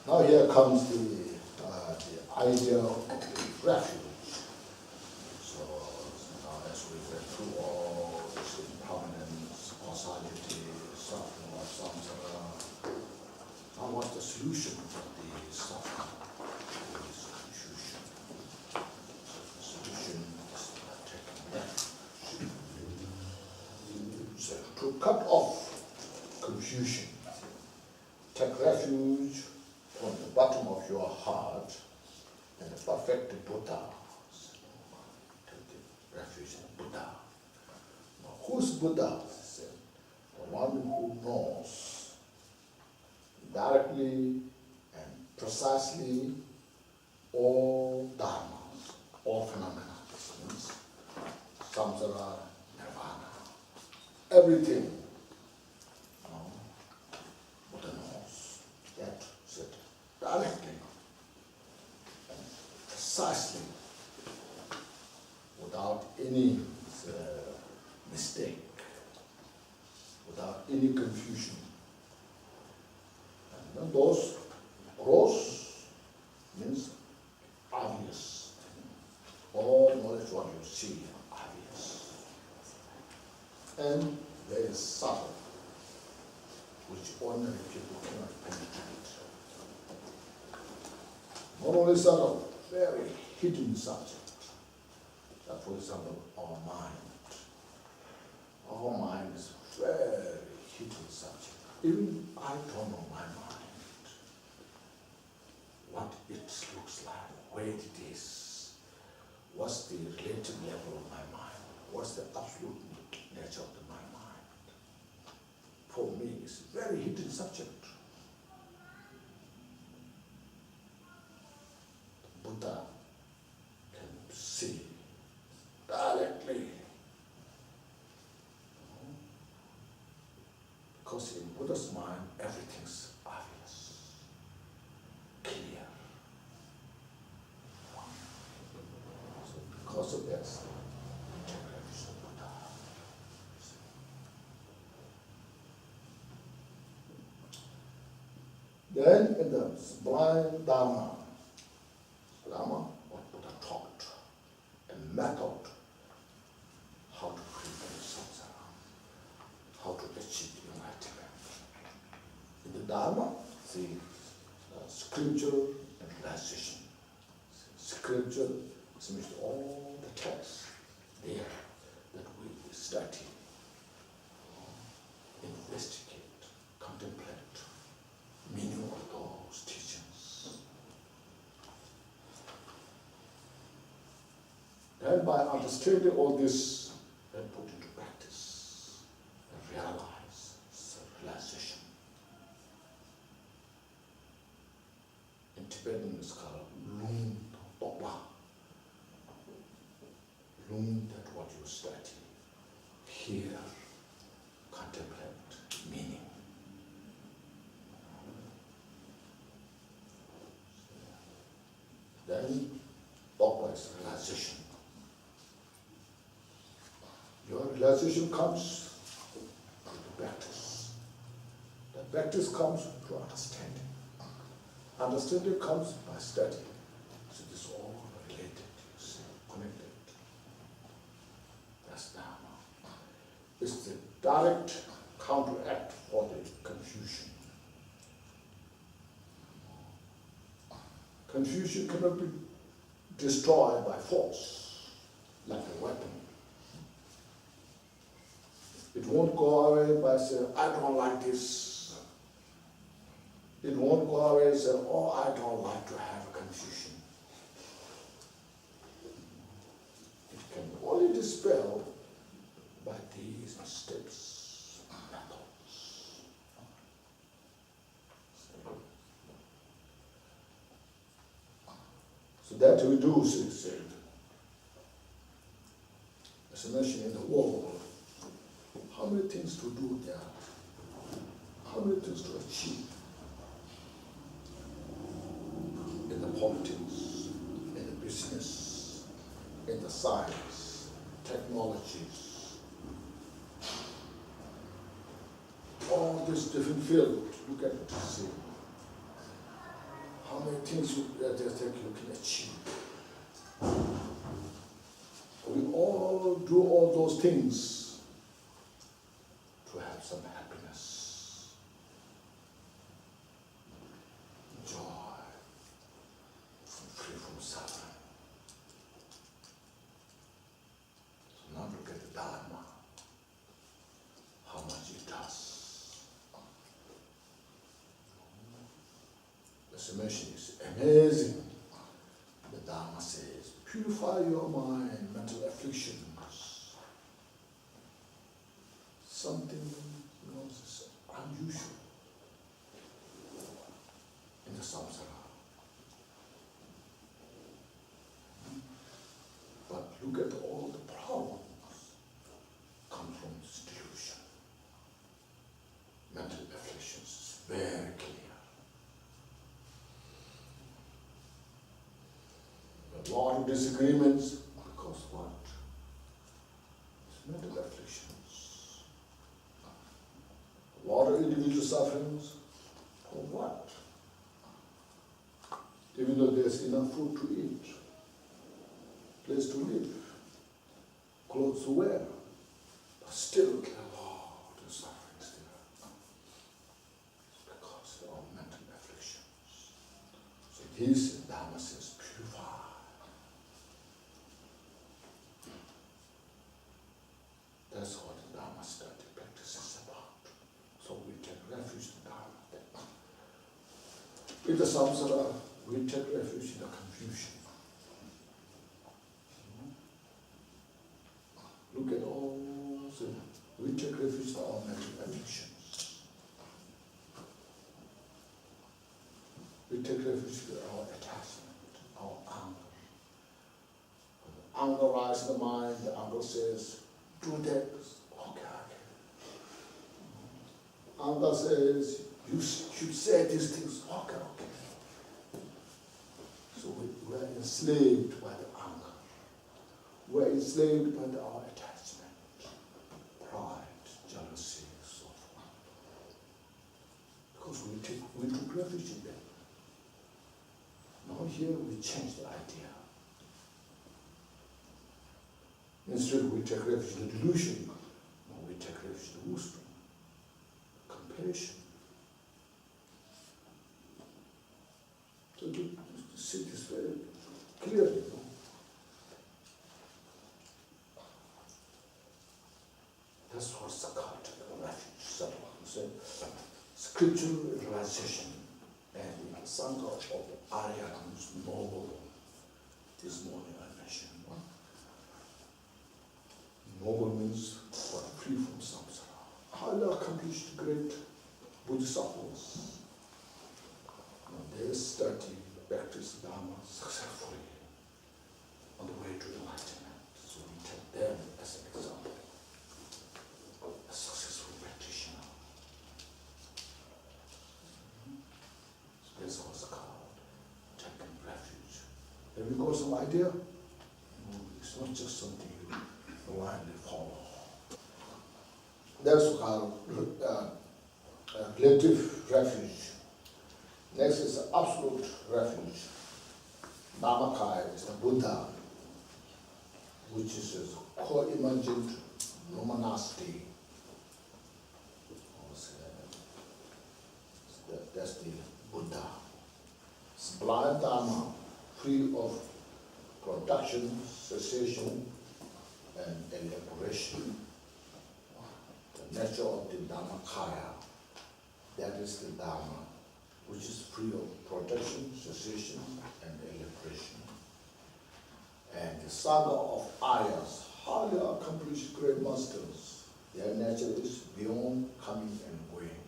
Now here comes the idea of refuge. So now as we went through all this impermanence, causality, suffering of samsara, now what's the solution for the suffering? This confusion. The solution is taking refuge. So to cut off confusion, take refuge from the bottom of your heart in the perfect Buddha. Take the refuge in Buddha. Now, who's Buddha? The one who knows directly and precisely all dharmas, all phenomena. This means Samsara, Nirvana, everything. Buddha knows that said directly and precisely, without any mistake, without any confusion. And then those gross means obvious. All knowledge what you see obvious. And very subtle, which ordinary people cannot penetrate. Not only subtle, very hidden subject. Like for example, our mind. Our mind is a very hidden subject. Even I don't know my mind, what it looks like, where it is, what's the relative level of my mind, what's the absolute nature of my mind. For me, it's a very hidden subject. Buddha can see directly. Because in Buddha's mind, everything's obvious, clear. So because of that, take refuge in Buddha. Then in the sublime Dharma, what Buddha taught, a method how to free from samsara, how to achieve enlightenment. In the Dharma, see scripture and realization. Scripture means all the texts there that we study, investigate, contemplate, meaning of those teachings. And by understanding all this and put into practice and realize self-realization. In Tibetan it's called lung tokwa. Lung, that what you study, hear, contemplate, meaning. Then tokwa is realization. Your realization comes through the practice. The practice comes through understanding. Understanding comes by study. So this is all related, you see, connected. That's Dharma. It's the direct counteract for the confusion. Confusion cannot be destroyed by force, like a weapon. It won't go away by saying, I don't like this. It won't go away and say, oh, I don't like to have a confusion. It can only dispel by these steps, methods. So that we do, as I mentioned in the world, how many things to do there? How many things to achieve? In the politics, in the business, in the science, technologies, all these different fields you get to see. things that you can achieve. We all do all those things to have some happiness, joy, free from suffering. So now look at the Dharma, how much it does. The summation is amazing. The Dharma says, purify your mind, mental afflictions. Something is unusual in the Samsara. But look at all the problems come from this delusion. Mental afflictions is very clear. A lot of disagreements because what? It's mental afflictions. A lot of individual sufferings for what? Even though there's enough food to eat, place to live, clothes to wear, but still there are a lot of sufferings there. It's because they are mental afflictions. So this Dharma says, purify. That's what the Dharma study practice is about. So we take refuge in Dharma. In the Samsara, we take refuge in the confusion. Look at all, so we take refuge in our mental afflictions. We take refuge in our attachment, our anger. When the anger rises in the mind, the anger says, do that, okay. Anger says, you should say these things, okay. So we are enslaved by the anger. We are enslaved by our attachment, pride, jealousy, so forth. Because we took refuge in them. Now here we change the idea. Instead we take refuge in the delusion. Now we take refuge in the wisdom, compassion. So you see this very clearly. No? That's what Sakata refuge said. Scriptural realization and the Sangha of the Aryans noble. This morning I mentioned. Noble means what? Free from samsara. Highly accomplished great bodhisattvas. They study, practice Dharma successfully on the way to enlightenment. So we take them as an example. A successful practitioner. So this was called taking refuge. Have you got some idea? No, it's not just something you blindly follow. That's called relative refuge. Next is absolute refuge. Dhammakaya is the Buddha, which is his co-imagined luminosity. That's the Buddha. Sublime Dharma, free of production, cessation, and elaboration. The nature of the Dhammakaya, that is the Dharma, which is free of production, cessation, and elaboration. And the Saga of Aryas, highly accomplished great masters, their nature is beyond coming and going.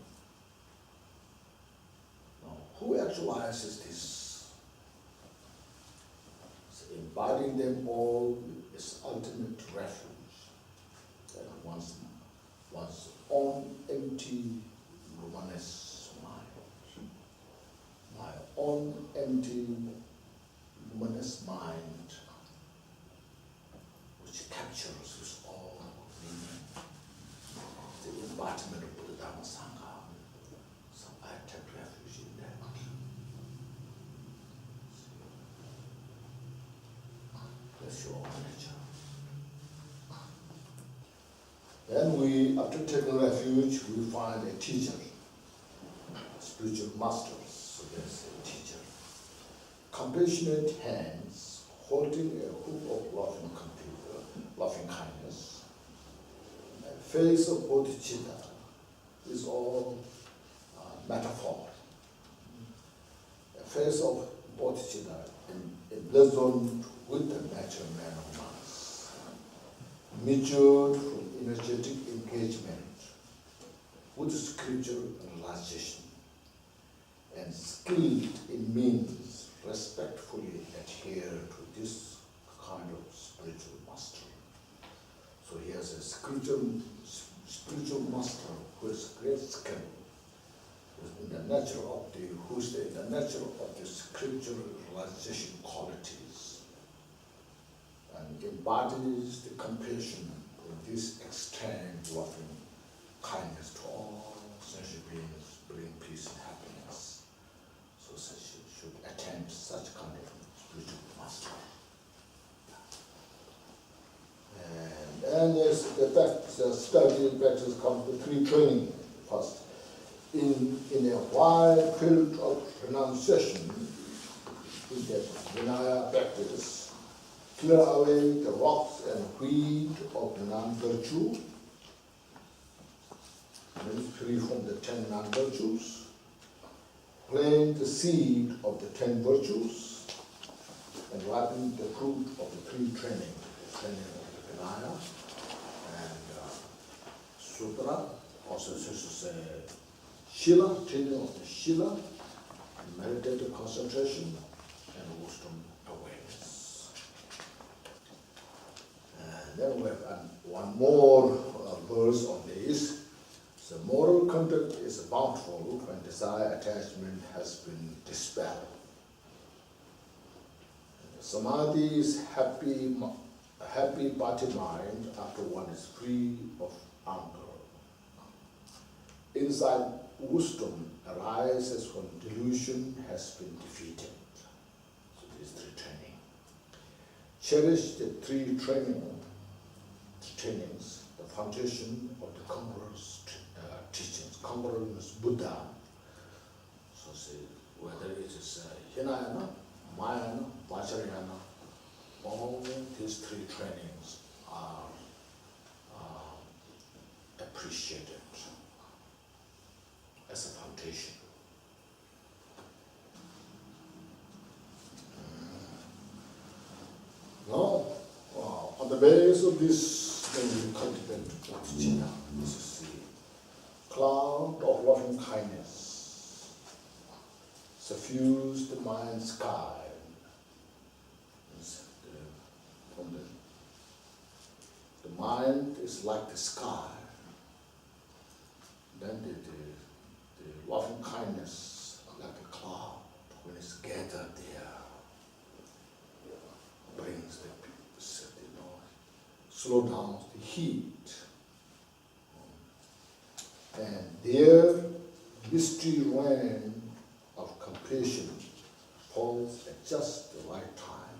Now, who actualizes this? So embodying them all is ultimate refuge. That one's own empty, luminous mind. My own empty, luminous mind, which captures with all meaning, the embodiment of Buddha Dhamma Sangha. So I take refuge in that. pure nature. Then we, after taking refuge, we find a teacher, spiritual masters. So there's a teacher. Compassionate hands holding a hoop of loving kindness. A face of bodhicitta is all metaphor. A face of bodhicitta emblazoned with the natural man of mass, matured from energetic engagement with scriptural realization, and skilled in means respectfully adhere to this kind of spiritual master. So he has a spiritual master who has great skill in the nature of the scriptural realization qualities, and embodies the compassion of this extend loving kindness to all sentient beings, bring peace and happiness. So such should attempt such kind of spiritual master. And there's the study and practice comes with three training first. In a wide field of renunciation, in the Vinaya practice, clear away the rocks and weed of non-virtue, free from the 10 non-virtues, plant the seed of the 10 virtues, and ripen the fruit of the three training, the training of the Vinaya, and Sutra, also Shila, training of the Shila, and meditative concentration, and wisdom awareness. And then we have one more verse on this. The moral conduct is bountiful when desire attachment has been dispelled. Samadhi is a happy body mind after one is free of anger. Inside wisdom arises when delusion has been defeated. So these three training. Cherish the three trainings, the foundation of the Conqueror's teachings. Conqueror means Buddha. So see, whether it is Hinayana, Mahayana, Vajrayana, all these three trainings are appreciated as a foundation. Now, on the base of this, then we cultivate bodhicitta. This is the cloud of loving kindness, suffuse the mind's sky. The mind is like the sky. Then the loving kindness, like a cloud, when it's gathered there, brings the slow down the heat. And their misty rain of compassion falls at just the right time.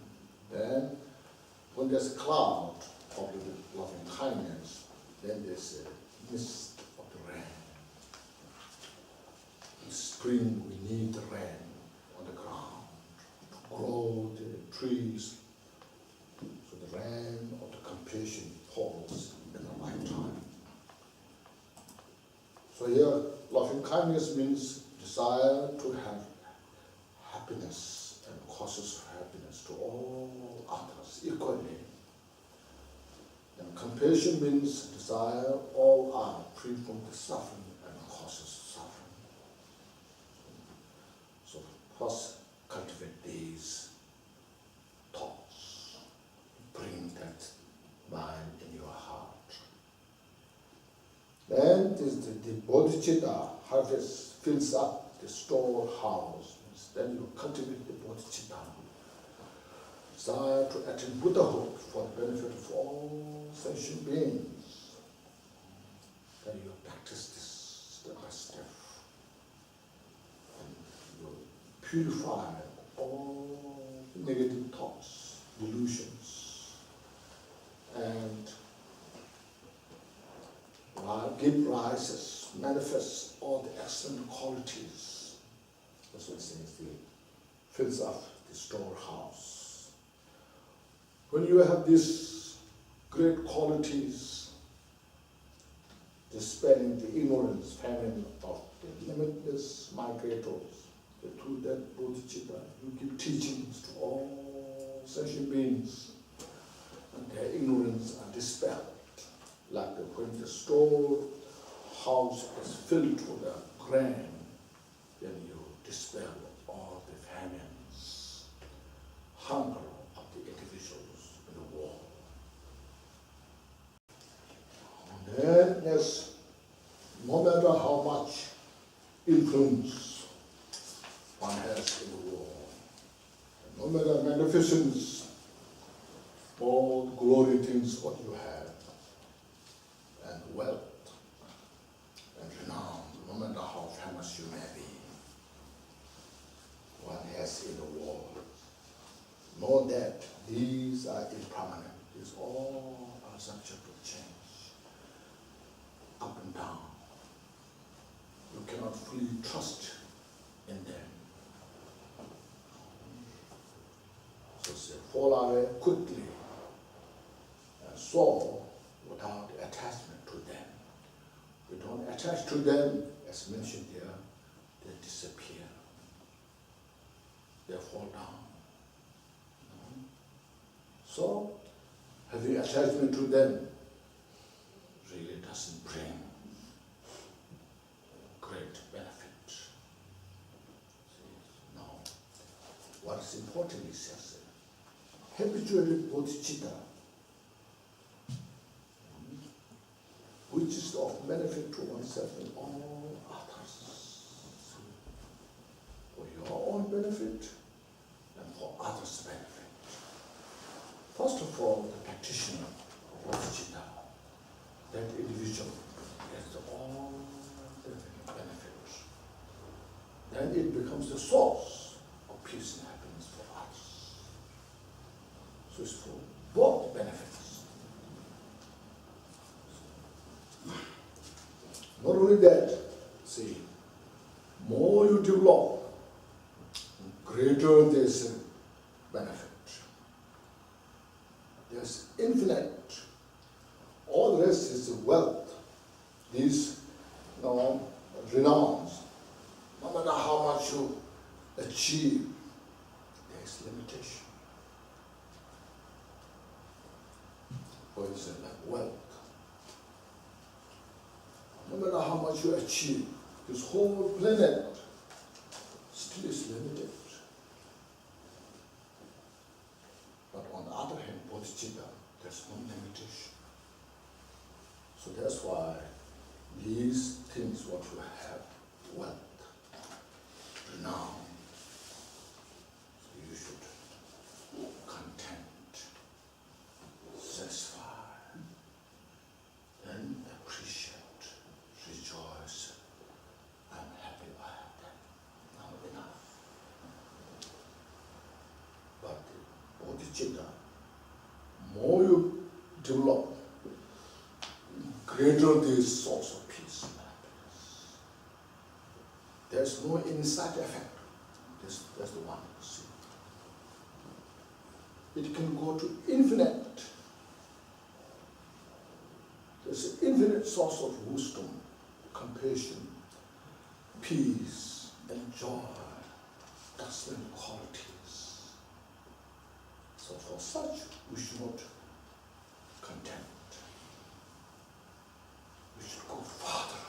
Then, when there's a cloud of the loving kindness, then there's a mist of the rain. In spring, we need the rain on the ground to grow the trees. So the rain of the compassion falls in the right time. So here, loving kindness means desire to have happiness and causes happiness to all others equally. And compassion means desire all are free from the suffering and causes suffering. So first cultivate these thoughts, bring that mind in your heart. Then the bodhicitta harvest fills up the storehouse. Then you cultivate the bodhicitta. Desire to attain Buddhahood for the benefit of all sentient beings. Then you practice this step by step. And you purify all negative thoughts, delusions. and give rises, manifests all the excellent qualities. That's what it says, fills up the storehouse. When you have these great qualities, dispelling the ignorance, famine of the limitless migrators, through that bodhicitta, you give teachings to all sentient beings, and their ignorance are dispelled. Like when the storehouse is filled to the grain, then you dispel all the famines, hunger of the individuals in the world. And then, yes, no matter how much influence one has in the world, no matter magnificence, all the glory things what you have, and wealth, and renown, no matter how famous you may be, one has in the world. Know that these are impermanent. These all are subject to change, up and down. You cannot fully trust in them. So say, fall away quickly and soar without attachment to them. We don't attach to them, as mentioned here, they disappear. They fall down. So, having attachment to them really doesn't bring great benefit. No. What is important is just habitually bodhicitta, which is of benefit to oneself and all others. For your own benefit and for others' benefit. First of all, the practitioner of bodhicitta, that individual gets all the benefits. Then it becomes the source of peace and happiness for others. So it's for both benefits. Not only that, see, more you develop, greater this benefit. There's infinite. All the rest is wealth. These renowns, no matter how much you achieve, there's limitation. For instance, like wealth. No matter how much you achieve, this whole planet still is limited. But on the other hand, bodhicitta, there's no limitation. So that's why these things what you have, wealth, renown, so you should content, satisfy, then appreciate, rejoice. I'm happy I have that. Now enough. But the bodhicitta, more you develop, greater this source of peace and happiness. There's no inside effect. That's the one you see. It can go to infinite. There's an infinite source of wisdom, compassion, peace, and joy, excellent qualities. So for such, we should not content. We should go farther,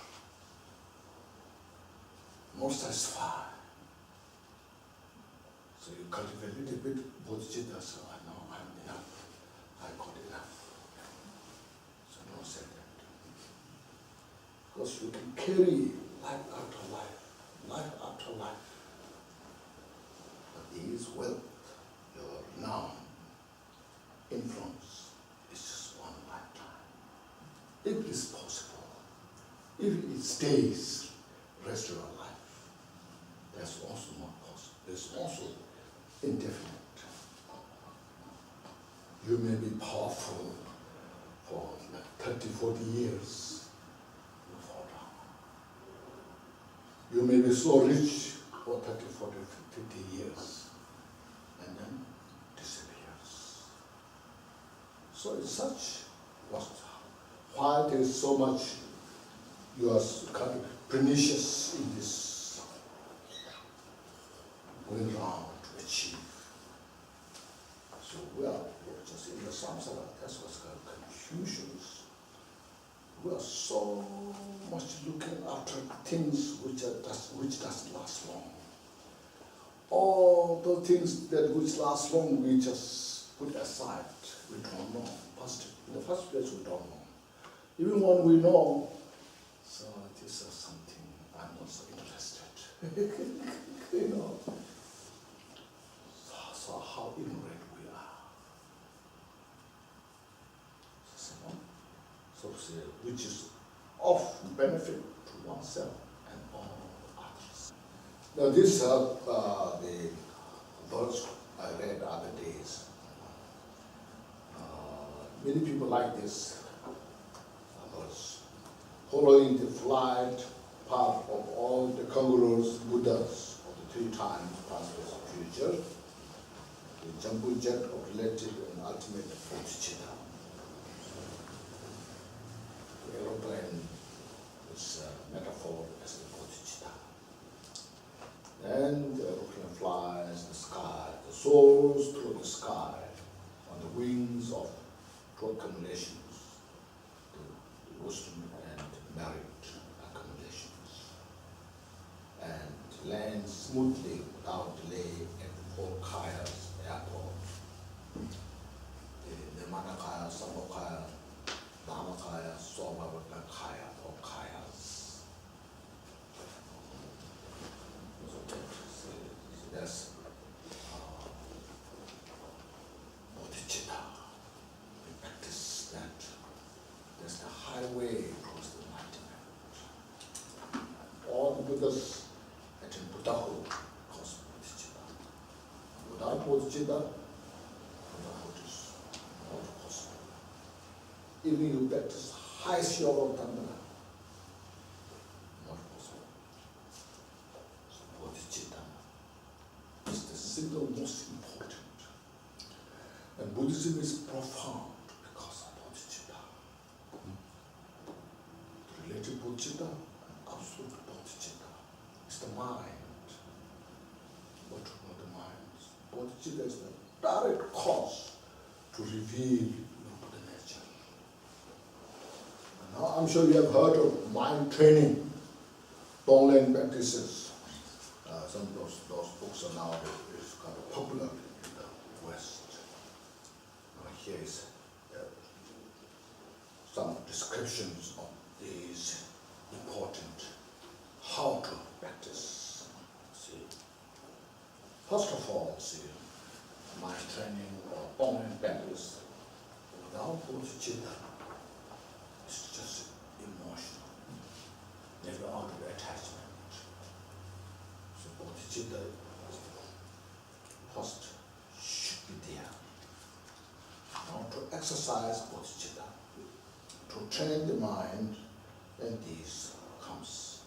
more satisfied. So you cultivate a little bit bodhicitta, so I know I'm enough, I got enough. So don't say that. Because you can carry life after life, life after life. But these wealth, your renown, influence, is just one lifetime. If it is possible, if it stays rest of your life, that's also not possible. It's also indefinite. You may be powerful, for like 30, 40 years, you fall down. You may be so rich for 30, 40, 50 years, and then disappears. So it's such, why there is so much you are kind of pernicious in this going around to achieve. So we are just in the samsara, that's what's called confusions. We are so much looking after things which doesn't last long. All the things that which last long, we just put aside. We don't know. First, in the first place, we don't know. Even when we know, so this is something I'm not so interested. You know. So how ignorant we are. So which is of benefit to oneself and all others. Now this the verse I read other days. Many people like this verse. Following the flight path of all the kangaroos, Buddhas of the 3 times past, future, the jumbo jet of relative and ultimate bodhicitta. The aeroplane is a metaphor as the bodhicitta. Then the aeroplane flies the sky, the soars through the sky on the wings of 2 accumulations, the wisdom and merit accumulations, and lands smoothly without delay at the 4 Kaya's airport. The Nirvana, Samsara, Dhammakaya, Swabhavaka Kaya, or Kayas. So that's bodhicitta. We practice that. That's the highway towards the enlightenment. All the Buddhas attain Buddhahood because of bodhicitta. Without bodhicitta, Buddhahood is not possible. Even you practice highest yoga of Dhamma, not possible. So bodhicitta is the single most important. And Buddhism is profound because of bodhicitta. The relative bodhicitta and absolute bodhicitta is the mind. What are the minds? Bodhicitta is the direct cause to reveal your Buddha nature. And now I'm sure you have heard of mind training, online practices. Some of those books are now kind of popular in the West. Here is some descriptions of these important how to practice. See, first of all, see, mind training or online practice without bodhicitta is just emotional, never out of attachment. So bodhicitta first should be there. Now to exercise bodhicitta, to train the mind, and this comes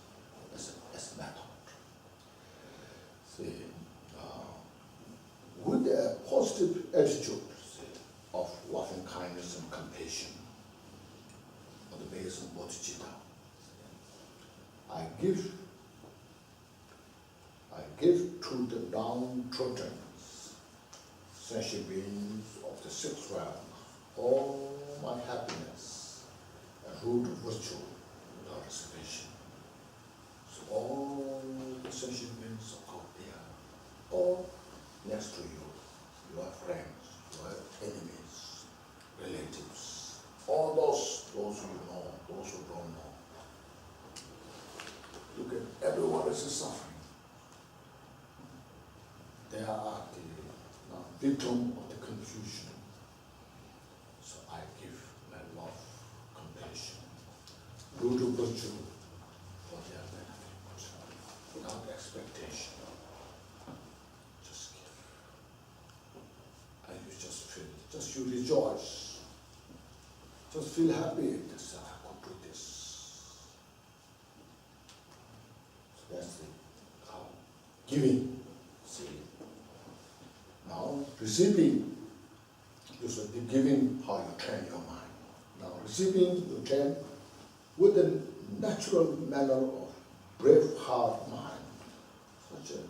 as a method. See, with a positive attitude of loving kindness and compassion on the basis of bodhicitta, I give to the downtrodden sentient beings of the 6th realm all my happiness and root of virtue without reservation. So all the sentient beings are out there, all next to you, your friends, your enemies, relatives, all those who you know, those who don't know. Look at everyone is suffering. They are the victim of the confusion. So I give my love, compassion, root of virtue for their benefit, without expectation. Just give. And you just feel, just you rejoice. just feel happy that I could do this. So that's the giving. See. Now receiving, you should be giving how you train your mind. Now receiving, you train with a natural manner of brave heart mind. Such a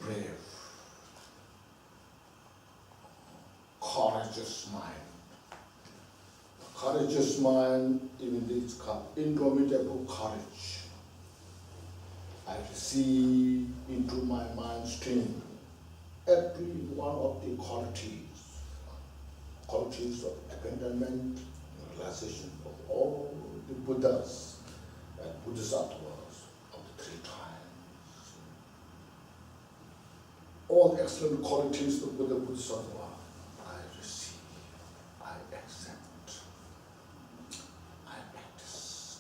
brave, courageous mind. Courageous mind, even this called indomitable courage. I receive into my mind stream every one of the qualities of abandonment, realization of all the Buddhas and Bodhisattvas of the 3 times. All the excellent qualities of Buddha Bodhisattva, I receive, I accept, I practice.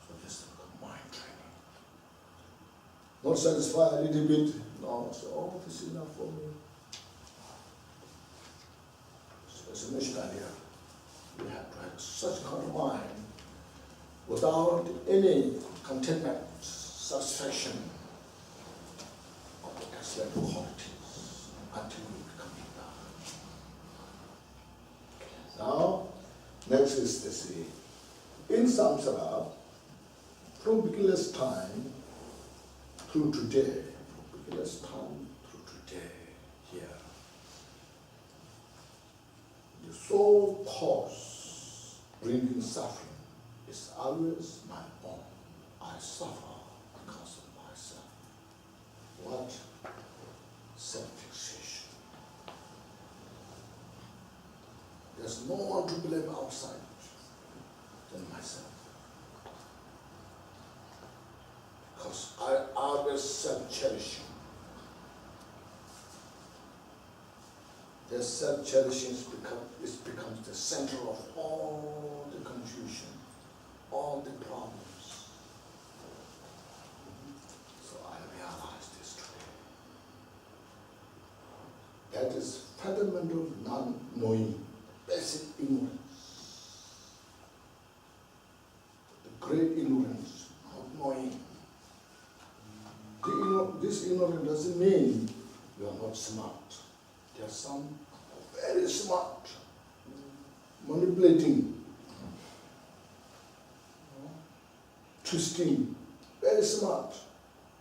So this is mind training. Not satisfied a little bit, no, so oh, this is enough for me. So as I mentioned earlier, we have to have such kind of mind without any contentment, satisfaction of the excellent qualities until we become Buddha. Now, next is this. In Samsara, from beginner's time through today, here, the sole cause bringing suffering is always my own. I suffer because of myself. What? Self-fixation. There's no one to blame outside than myself. Because I always self-cherishing. The self-cherishing becomes the center of all the confusion, all the problems. So I realize this today. That is fundamental non-knowing, basic ignorance. The great ignorance, not knowing. This ignorance doesn't mean you are not smart. There are some very smart, manipulating, twisting, very smart,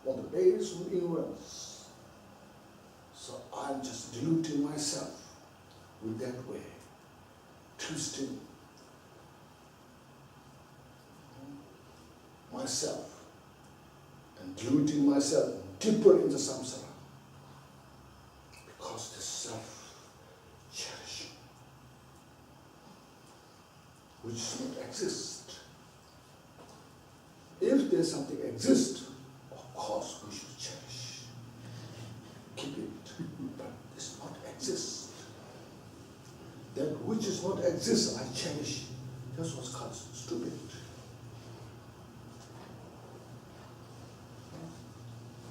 on the basis of ignorance. So I'm just deluding myself with that way, twisting myself and deluding myself deeper into samsara. Because the self-cherishing, which does not exist. If there's something exists, of course we should cherish, keep it, but this not exist. That which does not exist, I cherish. That's what's called stupid.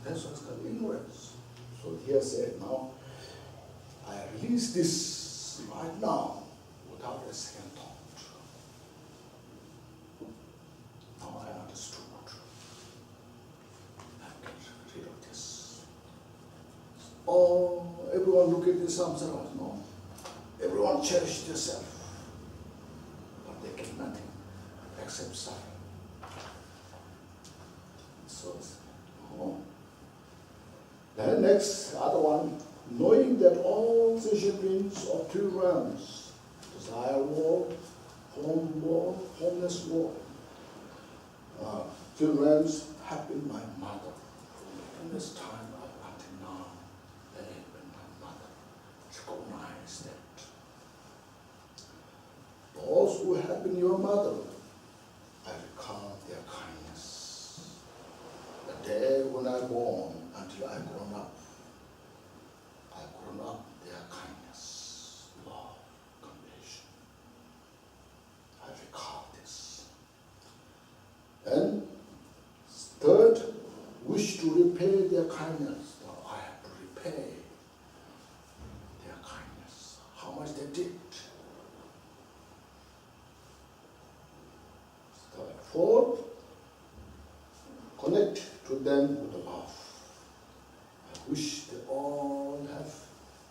That's what's called ignorance. So here said, now, I release this right now without a second thought. Now I understood. I get rid of this. Oh, everyone look at the samsara. No. Everyone cherish themselves. But they get nothing except suffering. So, oh. Then next, other one. Knowing that all sentient beings of 2 realms, desire world, home world, homeless world, 2 realms have been my mother. From this time up until now, they have been my mother. Recognize that. Those who have been your mother, I recall their kindness. The day when I born until I grown up, their kindness, love, compassion. I recall this. And third, wish to repay their kindness. Now I have to repay their kindness. How am connect to them with love. I wish they all have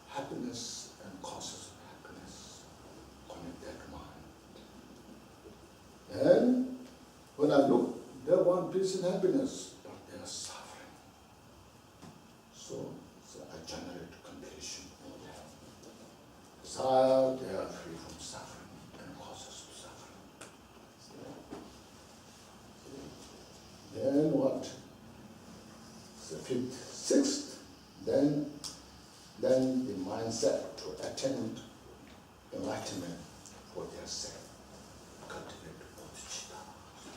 happiness and causes of happiness. Connect that mind. And when I look, they want peace and happiness, but they are suffering. So I generate compassion for them. Desire, they are free from suffering and causes of suffering. Then what? The fifth, sixth, then the mindset to attain enlightenment for their sake. Cultivate bodhicitta.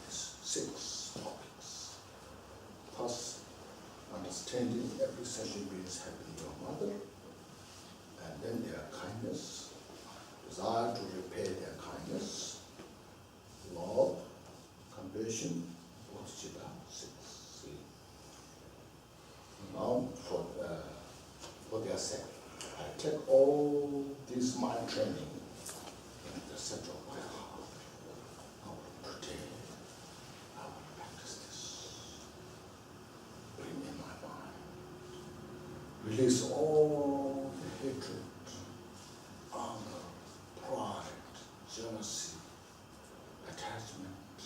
These 6 topics. Thus, understanding every sentient being's having your mother, and then their kindness, desire to repay their kindness, love, compassion, bodhicitta, 6. See? Now, for their sake, I take all this mind training in the center of my heart. I will today, I will practice this. Bring in my mind. Release all the hatred, anger, pride, jealousy, attachment.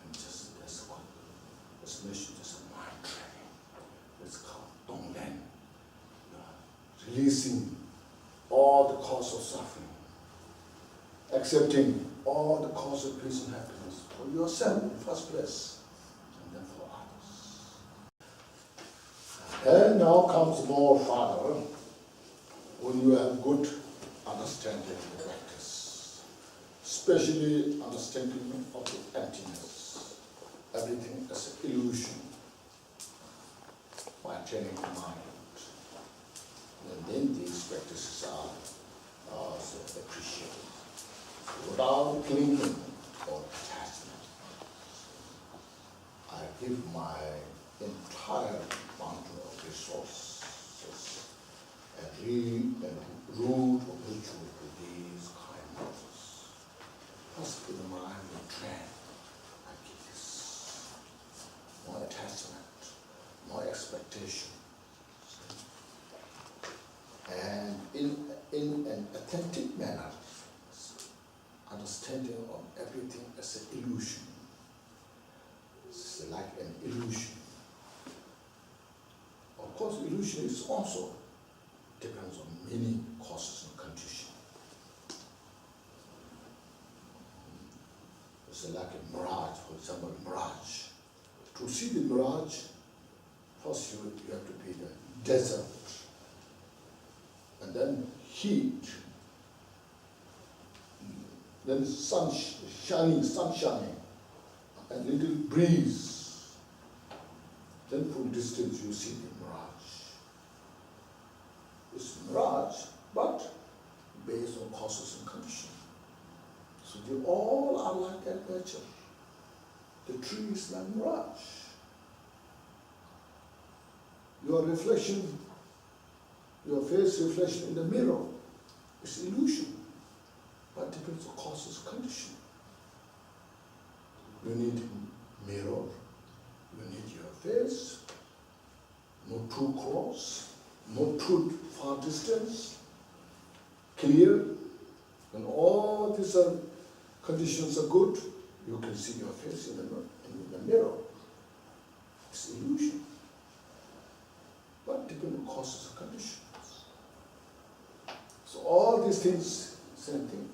And just this one, this mission is a mind training. It's called Donglen. Releasing all the cause of suffering, accepting all the cause of peace and happiness for yourself in the first place, and then for others. And now comes more further when you have good understanding of practice, especially understanding of the emptiness. Everything is an illusion by training the mind. And then these practices are also appreciated without clinging or attachment. I give my entire mountain of resources and root of ritual to these kindnesses. First, with the mind will train. I give this. No attachment, no expectation. And in an authentic manner, understanding of everything as an illusion. It's like an illusion. Of course, illusion is also depends on many causes and conditions. It's like a mirage, for example, mirage. To see the mirage, first you have to be the desert. And then heat, then sun shining, and little breeze. Then from distance you see the mirage. It's mirage, but based on causes and conditions. So they all are like that nature. The tree is like mirage. Your reflection, your face reflection in the mirror is illusion, but depends on causes, condition. You need mirror, you need your face, no too close, no too far distance, clear. When all these conditions are good, you can see your face in the mirror. It's illusion, but depends on causes and conditions. So all these things, same thing,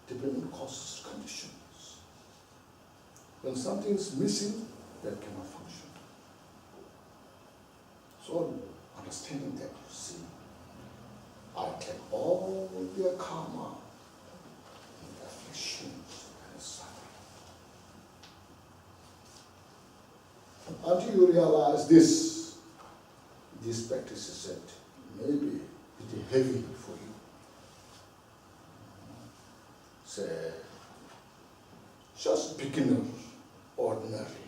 depend on causes, conditions. When something is missing, that cannot function. So understanding that, you see, I take all their karma and afflictions and suffering. Until you realize this, these practices that maybe it is heavy for you. Say, just beginner, ordinary.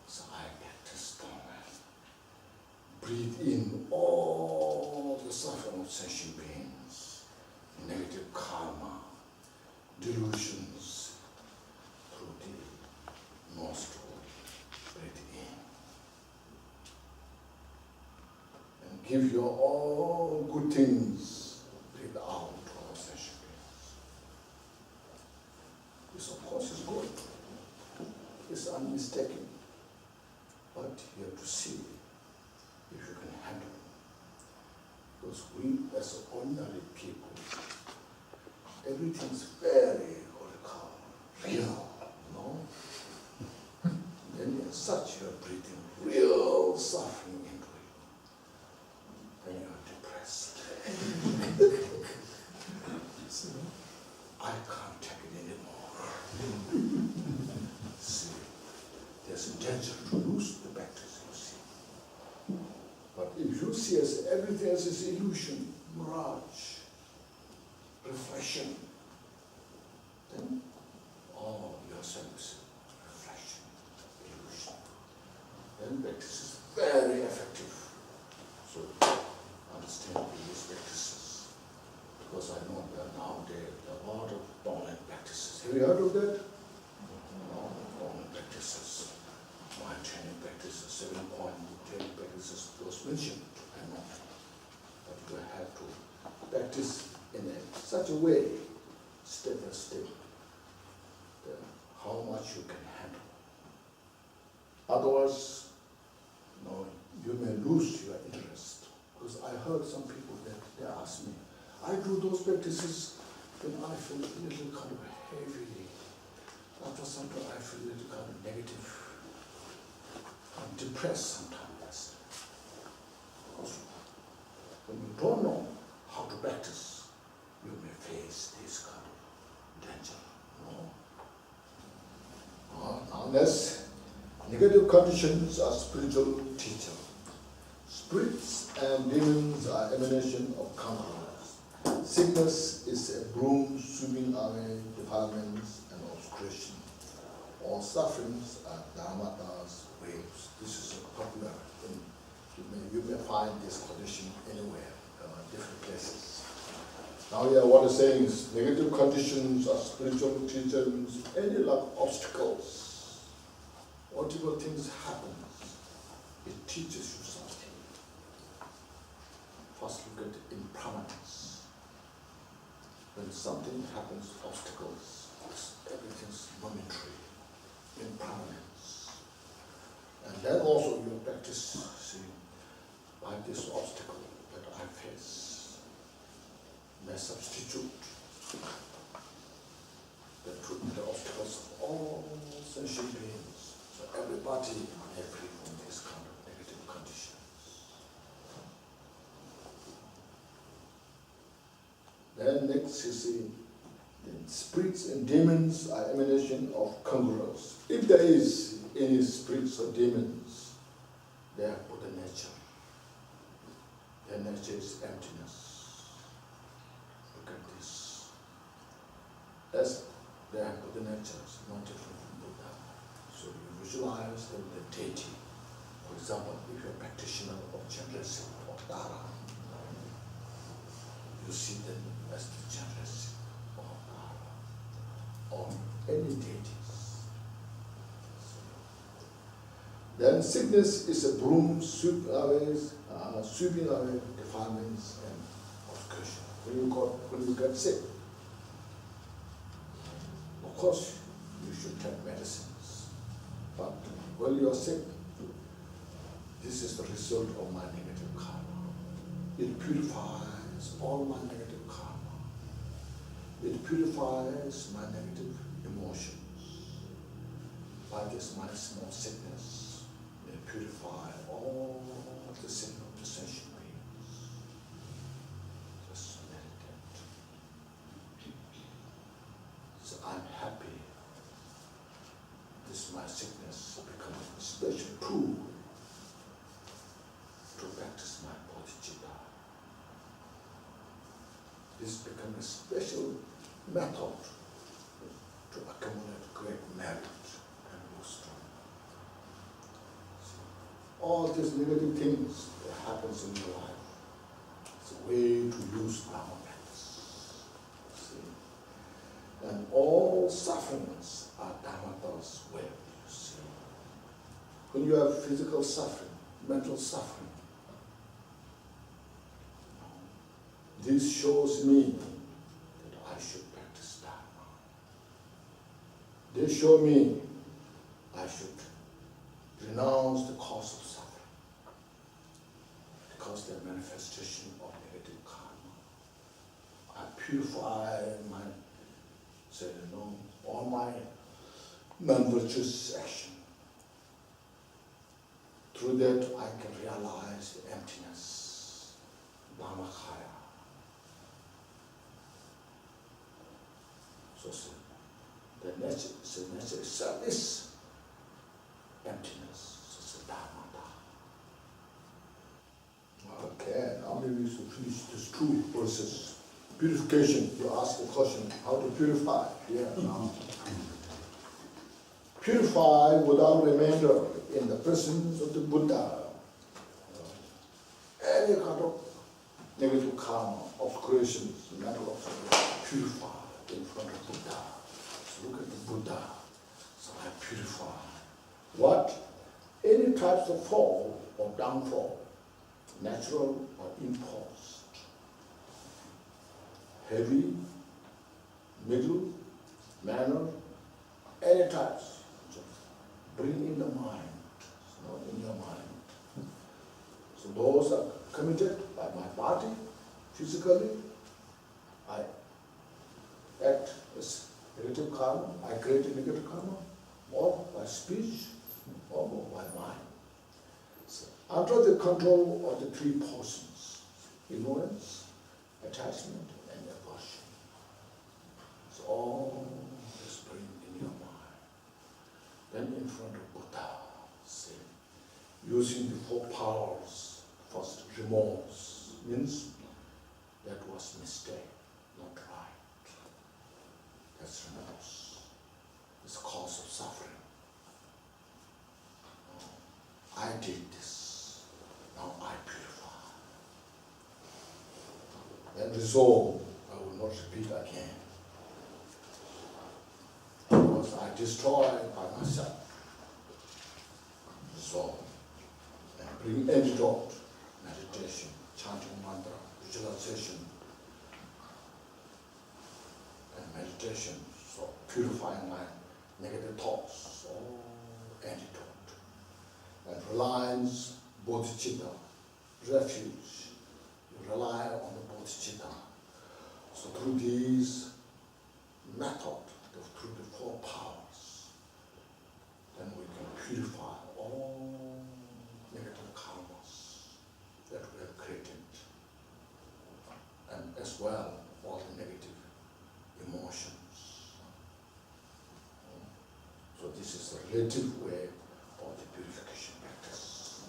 So I get to stone and breathe in all the suffering of sentient beings, negative karma, delusions, give you all good things without all sensual beings. This of course is good. It's unmistaken. But you have to see if you can handle it. Because we as ordinary people, everything's very what you call real, no? Then as such you are breathing real suffering into you. Then you are depressed. I can't take it anymore. See, there's a danger to lose the practice, you see. But if you see as everything else is illusion, mirage, reflection, then all yourself is reflection, illusion. Then practice is very effective. So understand these practices. Because I know that nowadays there are a lot of dominant practices. Have you heard of that? No, dominant practices. Mind training practices, 7-point training practices, those mentioned, I know. But you have to practice in such a way, step by step, how much you can handle. Otherwise, you may lose your interest. Because I heard some people that they ask me, I do those practices, then I feel a little kind of heavy. After some time I feel a little kind of negative. I'm depressed sometimes. Because when you don't know how to practice, you may face this kind of danger. Unless negative conditions are spiritual teacher. Spirits and demons are emanation of conquerors. Sickness is a broom sweeping away defilements and obscuration. All sufferings are dharmatas, waves. This is a popular thing. You may find this condition anywhere, different places. Now here what I'm saying is negative conditions are spiritual teachers, any like obstacles, whatever things happen, it teaches you something. First look at impermanence. When something happens, obstacles, everything's momentary, impermanence. And then also you practice, see, by this obstacle that I face, may substitute the obstacles of all sentient beings. So everybody may free from this kind of negative conditions. Then next you see, the spirits and demons are emanation of conquerors. If there is any spirits or demons, they are Buddha nature. Their nature is emptiness. Look at this. As they have Buddha nature, it's not different from Buddha. So you visualize them the deity. For example, if you're a practitioner of Chandresi or Dara, you see them as the Chandresi or Dara, or any deities. Then sickness is a broom sweeping away defilements and obscuration. When you get sick, of course you should take medicines. But when you are sick, this is the result of my negative karma. It purifies all my negative karma. It purifies my negative emotions. By this my small sickness, it purifies all the sin of the sentient beings. Just meditate. So I'm happy. This my sickness becomes a special tool to practice my bodhicitta. This becomes a special method to accumulate great merit and wisdom. All these negative things that happens in your life, it's a way to use Dharma practice. See? And all sufferings are Dharma's way, you see. When you have physical suffering, mental suffering, This shows me that I should practice Dharma. They show me I should renounce the cause of suffering, because they're manifestation of negative karma. I purify all my non-virtuous action. Through that, I can realize the emptiness, Dharmakaya. So the nature itself is emptiness. So it's Dharma. Okay, now maybe we should finish this 2 verses. Purification, you ask the question, how to purify? Yeah, now. Purify without remainder in the presence of the Buddha. Any kind of negative karma, obscurations, matter of purify in front of Buddha. So look at the Buddha. So I purify. What? Any types of fall or downfall, natural or imposed. Heavy, middle, manner, any types. Just bring in the mind, not in your mind. So those are committed by my body, physically. I act as negative karma, I create a negative karma, or by speech, or by mind. So under the control of the 3 portions, ignorance, attachment, and aversion. So all this bring in your mind. Then in front of Buddha, say, using the 4 powers. First, remorse means that was mistake, not right. That's remorse. It's cause of suffering. I did this. Now I purify. Then resolve, I will not repeat again. Because I destroy by myself. Resolve. And bring antidote, meditation, chanting mantra, visualization, and meditation. So purifying my negative thoughts, all antidote. And reliance, bodhicitta, refuge. You rely on the bodhicitta. So through these methods, through the 4 powers, then we can purify all negative karmas that we have created, and as well all the negative emotions. So this is the relative way of the purification practice.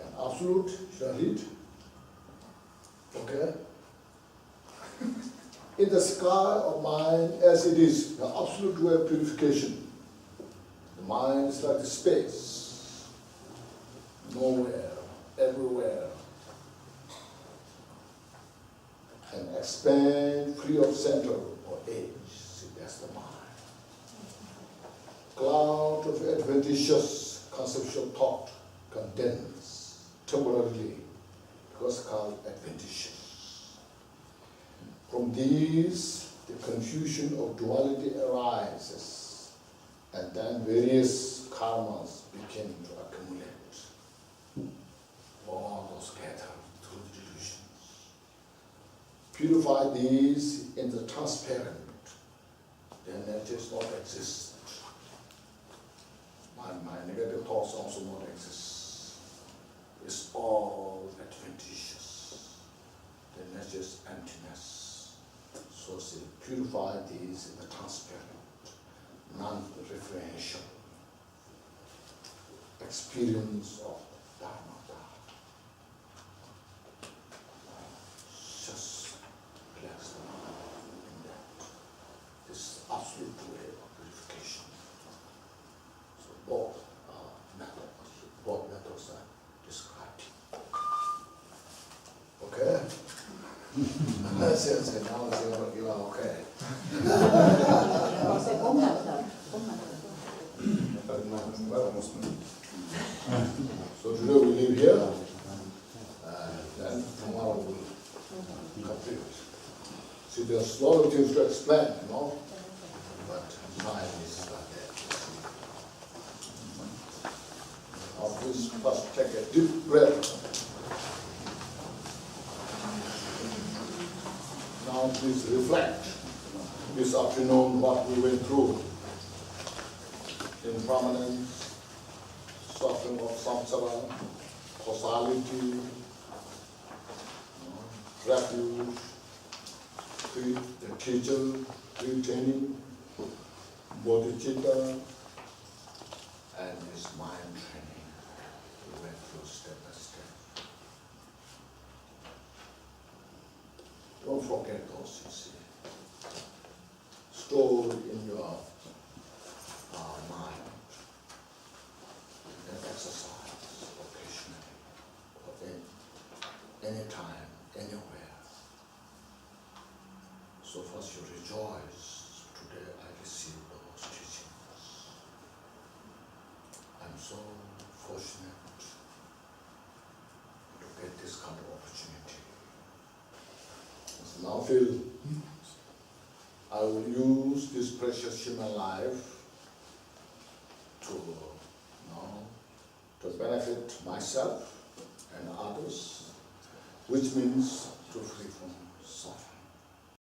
And absolute, shall I read? Okay? In the sky of mind as it is, the absolute way of purification. The mind is like the space, nowhere, everywhere. And expand free of center or edge. See, that's the mind. Cloud of adventitious conceptual thought condense temporarily because called adventitious. From these, the confusion of duality arises, and then various karmas begin to accumulate. All those gathered through the delusions. Purify these in the transparent, then it is not exist. My negative thoughts also not exist. It's all adventitious. Then it's just emptiness. So say, purify these in the transparent, non-referential experience of Dharma. Just relax the mind in that. This is the absolute way of purification. So both methods are described. Okay? That's it. Now you are okay. So today we leave here. Then tomorrow we'll there's a lot of things to explain, you know, but time is not there. Now please first take a deep breath. Now please reflect this afternoon what we went through. Impermanence, suffering of samsara, causality, refuge, the teacher, retaining, bodhicitta, and his mind training. We went through step by step. Don't forget those, you see. Stored in your mind. And exercise occasionally, anytime, anywhere. So first you rejoice, today I received those teachings. I'm so fortunate to get this kind of opportunity. So now feel, I will use this precious human life to benefit myself and others, which means to free from